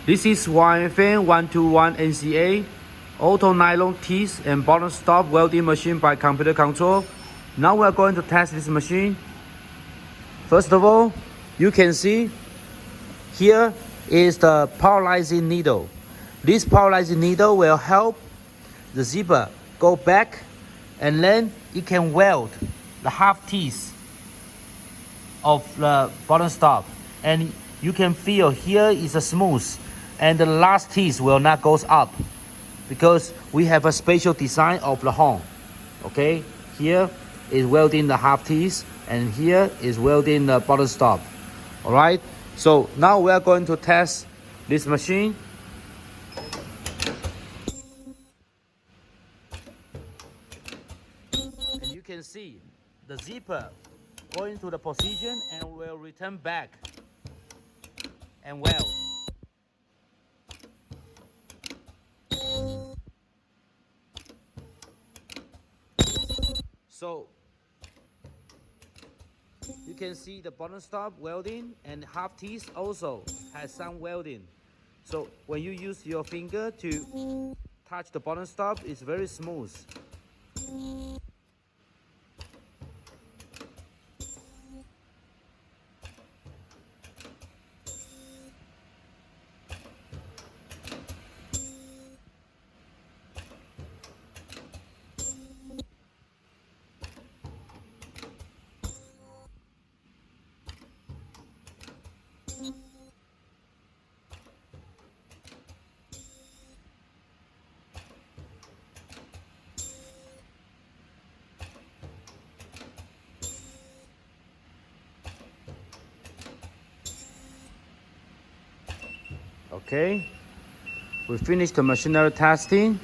This is YFM-121NCA Auto nylon teeth and bottom stop welding machine by computer control. Now we are going to test this machine. First of all, you can see here is the polarizing needle. This polarizing needle will help the zipper go back, and then it can weld the half teeth of the bottom stop. And you can feel here is a smooth, and the last teeth will not go up because we have a special design of the horn. Okay, here is welding the half teeth, and here is welding the bottom stop. All right, so now we are going to test this machine. And you can see the zipper going to the position and will return back and weld. So you can see the bottom stop welding, and half teeth also has some welding. So when you use your finger to touch the bottom stop, it's very smooth. Okay, we finished the machinery testing.